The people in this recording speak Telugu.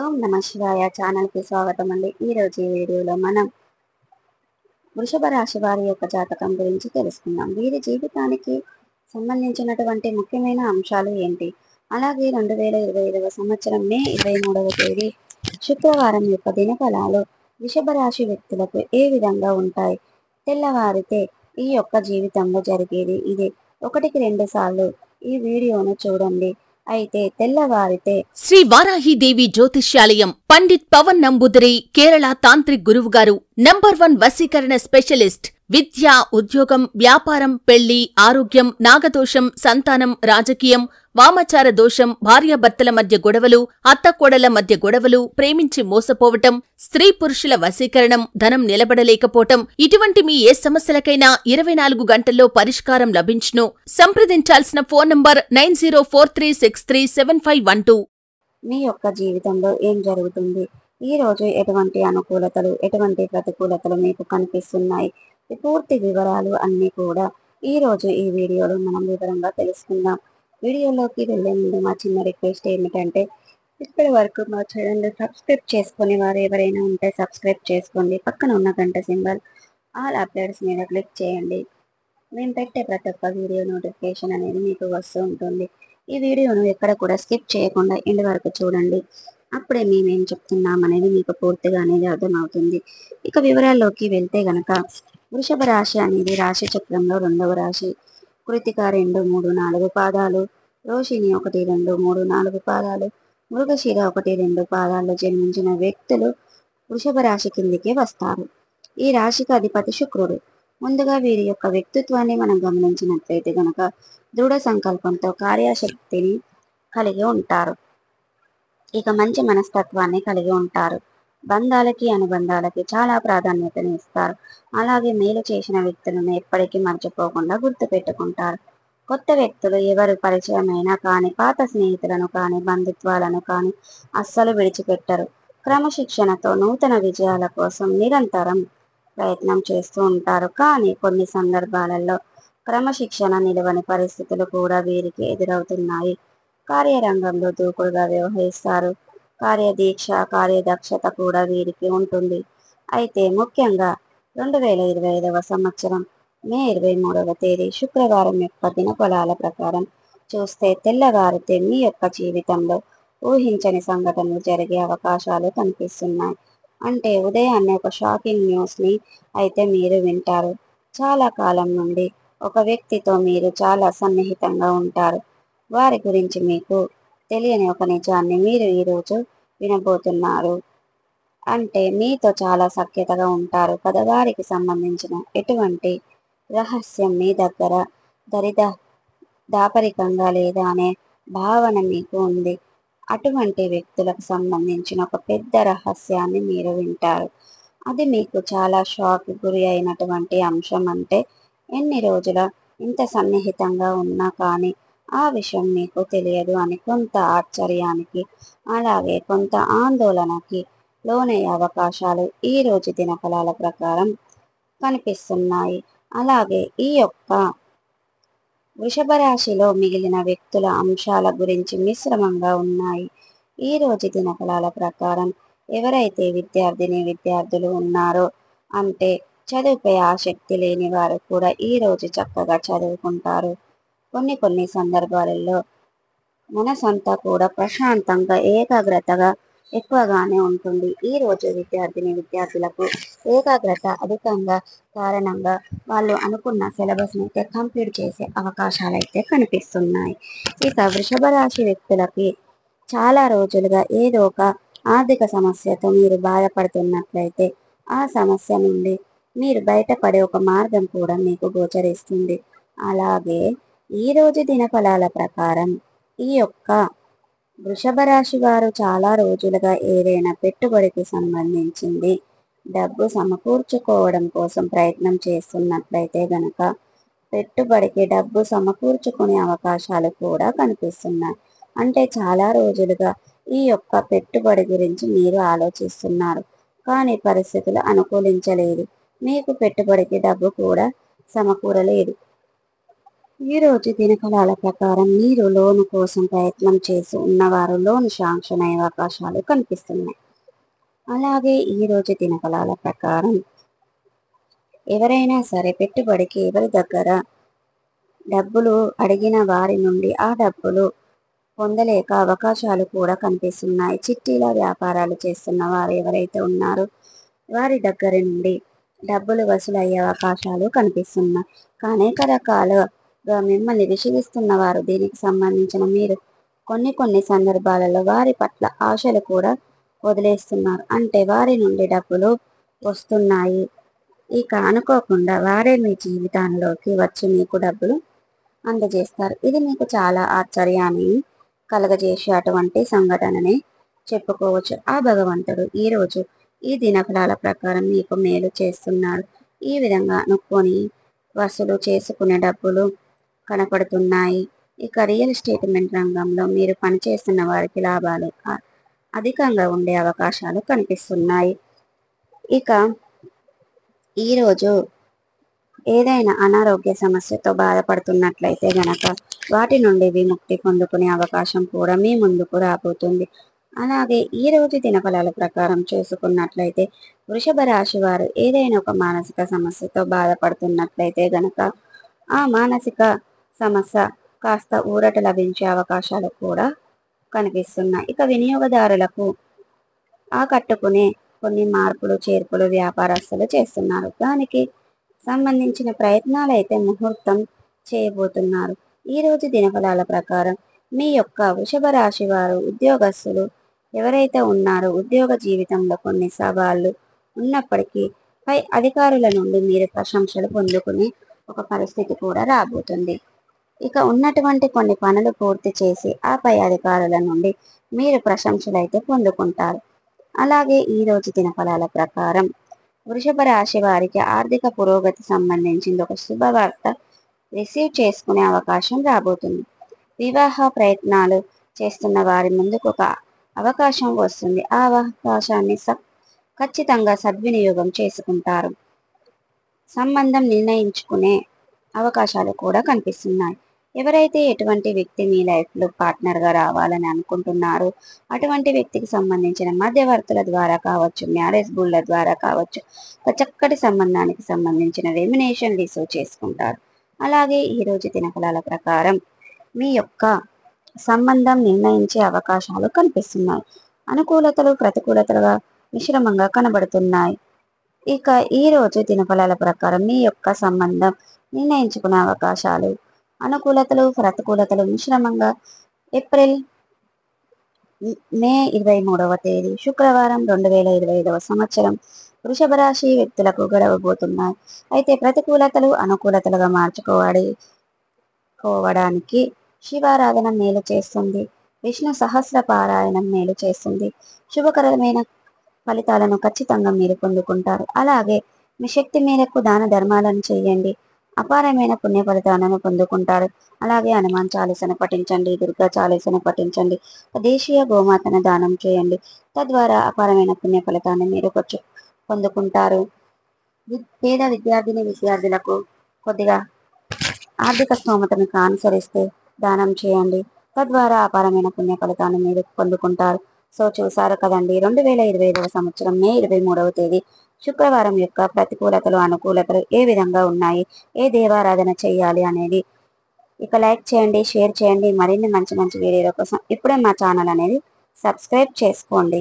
ఓం నమ శివాయ ఛానల్కి స్వాగతం అండి. ఈరోజు ఈ వీడియోలో మనం వృషభ రాశి వారి యొక్క జాతకం గురించి తెలుసుకుందాం. వీరి జీవితానికి సంబంధించినటువంటి ముఖ్యమైన అంశాలు ఏంటి, అలాగే 2025 సంవత్సరం మే 23వ తేదీ శుక్రవారం యొక్క దినఫలాలు వృషభ రాశి వ్యక్తులకు ఏ విధంగా ఉంటాయి, తెల్లవారితే ఈ యొక్క జీవితంలో జరిగేది ఇదే. ఒకటికి 2 సార్లు ఈ వీడియోను చూడండి. అయితే తెల్లవారితే శ్రీ వారాహిదేవి జ్యోతిష్యాలయం పండిత్ పవన్ నంబూదరి కేరళ తాంత్రిక్ గురువు గారు నంబర్ 1 వశీకరణ స్పెషలిస్ట్. విద్య, ఉద్యోగం, వ్యాపారం, పెళ్లి, ఆరోగ్యం, నాగదోషం, సంతానం, రాజకీయం, వామాచార దోషం, భార్యాభర్తల మధ్య గొడవలు, అత్తకోడళ్ల మధ్య గొడవలు, ప్రేమించి మోసపోవటం, స్త్రీ పురుషుల వశీకరణం, ధనం నిలబడలేకపోవటం, ఇటువంటి మీ ఏ సమస్యలకైనా 24 గంటల్లో పరిష్కారం లభించును. సంప్రదించాల్సిన ఫోన్ నంబర్ 9043637512. మీ యొక్క జీవితంలో ఏం జరుగుతుంది, ఈ రోజు ఎటువంటి అనుకూలతలు, ఎటువంటి ప్రతికూలతలు మీకు కనిపిస్తున్నాయి, ఈ పూర్తి వివరాలు అన్నీ కూడా ఈ రోజు ఈ వీడియోలో మనం వివరంగా తెలుసుకుందాం. వీడియోలోకి వెళ్లే ముందు మా చిన్న రిక్వెస్ట్ ఏమిటంటే, ఇప్పటి వరకు మా ఛానల్ని సబ్స్క్రైబ్ చేసుకునే వారు ఎవరైనా ఉంటే సబ్స్క్రైబ్ చేసుకోండి. పక్కన ఉన్న గంట సింబల్ ఆల్ అప్డేట్స్ మీద క్లిక్ చేయండి. మేము పెట్టే ప్రతి ఒక్క వీడియో నోటిఫికేషన్ అనేది మీకు వస్తూ ఉంటుంది. ఈ వీడియోను ఎక్కడ కూడా స్కిప్ చేయకుండా ఎండ్ వరకు చూడండి. అప్పుడే మేమేం చెప్తున్నాం అనేది మీకు పూర్తిగా అనేది అర్థమవుతుంది. ఇక వివరాల్లోకి వెళ్తే గనక, వృషభ రాశి అనేది రాశి చక్రంలో 2వ రాశి. కృతిక 2, 3, 4 పాదాలు, రోహిణి 1, 2, 3, 4 పాదాలు, మృగశిర 1, 2 పాదాల్లో జన్మించిన వ్యక్తులు వృషభ రాశి కిందికే వస్తారు. ఈ రాశికి అధిపతి శుక్రుడు. ముందుగా వీరి యొక్క వ్యక్తిత్వాన్ని మనం గమనించినట్లయితే గనక దృఢ సంకల్పంతో కార్యశక్తిని కలిగి ఉంటారు. ఇక మంచి మనస్తత్వాన్ని కలిగి ఉంటారు. బంధాలకి, అనుబంధాలకి చాలా ప్రాధాన్యతను ఇస్తారు. అలాగే మేలు చేసిన వ్యక్తులను ఎప్పటికీ మర్చిపోకుండా గుర్తుపెట్టుకుంటారు. కొత్త వ్యక్తులు ఎవరు పరిచయమైనా కానీ, పాత స్నేహితులను కానీ, బంధుత్వాలను కానీ అస్సలు విడిచిపెట్టరు. క్రమశిక్షణతో నూతన విజయాల కోసం నిరంతరం ప్రయత్నం చేస్తూ ఉంటారు. కానీ కొన్ని సందర్భాలలో క్రమశిక్షణ నిలవని పరిస్థితులు కూడా వీరికి ఎదురవుతున్నాయి. కార్యరంగంలో దూకుడుగా వ్యవహరిస్తారు. కార్యదీక్ష, కార్యదక్షత కూడా వీరికి ఉంటుంది. అయితే ముఖ్యంగా 2025 సంవత్సరం మే 23వ తేదీ శుక్రవారం యొక్క దినఫలాల ప్రకారం చూస్తే తెల్లవారితే మీ యొక్క జీవితంలో ఊహించని సంఘటనలు జరిగే అవకాశాలు కనిపిస్తున్నాయి. అంటే ఉదయాన్నే ఒక షాకింగ్ న్యూస్ని అయితే మీరు వింటారు. చాలా కాలం నుండి ఒక వ్యక్తితో మీరు చాలా సన్నిహితంగా ఉంటారు. వారి గురించి మీకు తెలియని ఒక నిజాన్ని మీరు ఈరోజు వినబోతున్నారు. అంటే మీతో చాలా సఖ్యతగా ఉంటారు కదా, వారికి సంబంధించిన ఎటువంటి రహస్యం మీ దగ్గర దాపరికంగా లేదా అనే భావన మీకు ఉంది. అటువంటి వ్యక్తులకు సంబంధించిన ఒక పెద్ద రహస్యాన్ని మీరు వింటారు. అది మీకు చాలా షాక్ గురి అయినటువంటి అంశం. అంటే ఎన్ని రోజుల ఇంత సన్నిహితంగా ఉన్నా కానీ ఆ విషయం మీకు తెలియదు అని కొంత ఆశ్చర్యానికి, అలాగే కొంత ఆందోళనకి లోనయ్యే అవకాశాలు ఈ రోజు దినఫలాల ప్రకారం కనిపిస్తున్నాయి. అలాగే ఈ యొక్క వృషభ రాశిలో మిగిలిన వ్యక్తుల అంశాల గురించి మిశ్రమంగా ఉన్నాయి. ఈ రోజు దినఫలాల ప్రకారం ఎవరైతే విద్యార్థులు ఉన్నారో, అంటే చదువుపై ఆసక్తి లేని వారు కూడా ఈ రోజు చక్కగా చదువుకుంటారు. కొన్ని సందర్భాలలో మనసంతా కూడా ప్రశాంతంగా, ఏకాగ్రతగా ఎక్కువగానే ఉంటుంది. ఈ రోజు విద్యార్థులకు ఏకాగ్రత అధికంగా కారణంగా వాళ్ళు అనుకున్న సిలబస్ని అయితే కంప్లీట్ చేసే అవకాశాలు అయితే కనిపిస్తున్నాయి. ఇక వృషభ రాశి వ్యక్తులకి చాలా రోజులుగా ఏదో ఒక ఆర్థిక సమస్యతో మీరు బాధపడుతున్నట్లయితే ఆ సమస్య నుండి మీరు బయటపడే ఒక మార్గం కూడా మీకు గోచరిస్తుంది. అలాగే ఈ రోజు దినఫలాల ప్రకారం ఈ యొక్క వృషభ రాశి వారు చాలా రోజులుగా ఏదైనా పెట్టుబడికి సంబంధించింది డబ్బు సమకూర్చుకోవడం కోసం ప్రయత్నం చేస్తున్నట్లయితే గనక పెట్టుబడికి డబ్బు సమకూర్చుకునే అవకాశాలు కూడా కనిపిస్తున్నాయి. అంటే చాలా రోజులుగా ఈ యొక్క పెట్టుబడి గురించి మీరు ఆలోచిస్తున్నారు, కానీ పరిస్థితులు అనుకూలించలేదు. మీకు పెట్టుబడికి డబ్బు కూడా సమకూరలేదు. ఈ రోజు దినఫలాల ప్రకారం మీరు లోను కోసం ప్రయత్నం చేసి ఉన్నవారు లోన్ శాంక్షన్ అయ్యే అవకాశాలు కనిపిస్తున్నాయి. అలాగే ఈ రోజు దినఫలాల ప్రకారం ఎవరైనా సరే పెట్టుబడికి ఎవరి దగ్గర డబ్బులు అడిగిన వారి నుండి ఆ డబ్బులు పొందలేక అవకాశాలు కూడా కనిపిస్తున్నాయి. చిట్టీల వ్యాపారాలు చేస్తున్న వారు ఎవరైతే ఉన్నారో వారి దగ్గర నుండి డబ్బులు వసూలయ్యే అవకాశాలు కనిపిస్తున్నాయి. అనేక రకాలుగా మిమ్మల్ని విసిగిస్తున్న వారు దీనికి సంబంధించిన మీరు కొన్ని సందర్భాలలో వారి పట్ల ఆశలు కూడా వదిలేస్తున్నారు. అంటే వారి నుండి డబ్బులు వస్తున్నాయి, ఇక అనుకోకుండా వారే మీ జీవితంలోకి వచ్చి మీకు డబ్బులు అందజేస్తారు. ఇది మీకు చాలా ఆశ్చర్యాన్ని కలగజేసే అటువంటి సంఘటననే చెప్పుకోవచ్చు. ఆ భగవంతుడు ఈరోజు ఈ దినఫలాల ప్రకారం మీకు మేలు చేస్తున్నాడు. ఈ విధంగా అనుకొని వసూలు చేసుకునే డబ్బులు కనపడుతున్నాయి. ఇక రియల్ ఎస్టేట్మెంట్ రంగంలో మీరు పనిచేస్తున్న వారికి లాభాలు అధికంగా ఉండే అవకాశాలు కనిపిస్తున్నాయి. ఇక ఈరోజు ఏదైనా అనారోగ్య సమస్యతో బాధపడుతున్నట్లయితే గనక వాటి నుండి విముక్తి పొందుకునే అవకాశం కూడా మీ ముందుకు రాబోతుంది. అలాగే ఈ రోజు దినఫలాల ప్రకారం చూసుకున్నట్లయితే వృషభ రాశి వారు ఏదైనా ఒక మానసిక సమస్యతో బాధపడుతున్నట్లయితే గనక ఆ మానసిక సమస్య కాస్త ఊరట లభించే అవకాశాలు కూడా కనిపిస్తున్నాయి. ఇక వినియోగదారులకు ఆకట్టుకునే కొన్ని మార్పులు చేర్పులు వ్యాపారస్తులు చేస్తున్నారు. దానికి సంబంధించిన ప్రయత్నాలు అయితే ముహూర్తం చేయబోతున్నారు. ఈ రోజు దినఫలాల ప్రకారం మీ యొక్క వృషభ రాశి వారు ఉద్యోగస్తులు ఎవరైతే ఉన్నారో ఉద్యోగ జీవితంలో కొన్ని సవాళ్లు ఉన్నప్పటికీ పై అధికారుల నుండి మీరు ప్రశంసలు పొందుకునే ఒక పరిస్థితి కూడా రాబోతుంది. ఇక ఉన్నటువంటి కొన్ని పనులు పూర్తి చేసి ఆ పై అధికారుల నుండి మీరు ప్రశంసలు అయితే పొందుకుంటారు. అలాగే ఈ రోజు దినఫలాల ప్రకారం వృషభ రాశి వారికి ఆర్థిక పురోగతి సంబంధించింది ఒక శుభవార్త రిసీవ్ చేసుకునే అవకాశం రాబోతుంది. వివాహ ప్రయత్నాలు చేస్తున్న వారి ముందుకు ఒక అవకాశం వస్తుంది. ఆ అవకాశాన్ని ఖచ్చితంగా సద్వినియోగం చేసుకుంటారు. సంబంధం నిర్ణయించుకునే అవకాశాలు కూడా కనిపిస్తున్నాయి. ఎవరైతే ఎటువంటి వ్యక్తి మీ లైఫ్లో పార్ట్నర్గా రావాలని అనుకుంటున్నారో అటువంటి వ్యక్తికి సంబంధించిన మధ్యవర్తుల ద్వారా కావచ్చు, మ్యారేజ్ బుల్ల ద్వారా కావచ్చు, ఒక చక్కటి సంబంధానికి సంబంధించిన రెమ్యునేషన్ రిసీవ్ చేసుకుంటారు. అలాగే ఈరోజు దినఫలాల ప్రకారం మీ యొక్క సంబంధం నిర్ణయించే అవకాశాలు కనిపిస్తున్నాయి. అనుకూలతలు ప్రతికూలతలుగా మిశ్రమంగా కనబడుతున్నాయి. ఇక ఈ రోజు దినఫలాల ప్రకారం మీ యొక్క సంబంధం నిర్ణయించుకునే అవకాశాలు అనుకూలతలు ప్రతికూలతలు మిశ్రమంగా మే 23వ తేదీ శుక్రవారం 2025వ సంవత్సరం వృషభ రాశి వ్యక్తులకు గడవబోతున్నాయి. అయితే ప్రతికూలతలు అనుకూలతలుగా మార్చుకోవడానికి శివారాధన మేలు చేస్తుంది. విష్ణు సహస్ర పారాయణం మేలు చేస్తుంది. శుభకరమైన ఫలితాలను ఖచ్చితంగా మీరు పొందుకుంటారు. అలాగే మీ శక్తి మేరకు దాన ధర్మాలను చేయండి, అపారమైన పుణ్య ఫలితాలను పొందుకుంటారు. అలాగే హనుమాన్ చాలీసను పఠించండి, దుర్గా చాలీసను పఠించండి, దేశీయ గోమాతను దానం చేయండి. తద్వారా అపారమైన పుణ్య ఫలితాన్ని మీరు పొందుకుంటారు. పేద విద్యార్థులకు కొద్దిగా ఆర్థిక స్తోమతను అనుసరిస్తే దానం చేయండి. తద్వారా అపారమైన పుణ్య ఫలితాన్ని మీరు పొందుకుంటారు. సో చూసారు కదండి, 2025వ సంవత్సరం మే 23వ తేదీ శుక్రవారం యొక్క ప్రతికూలతలు అనుకూలతలు ఏ విధంగా ఉన్నాయి, ఏ దేవారాధన చేయాలి అనేది. ఇక లైక్ చేయండి, షేర్ చేయండి. మరిన్ని మంచి వీడియోల కోసం ఇప్పుడే మా ఛానల్ అనేది సబ్స్క్రైబ్ చేసుకోండి.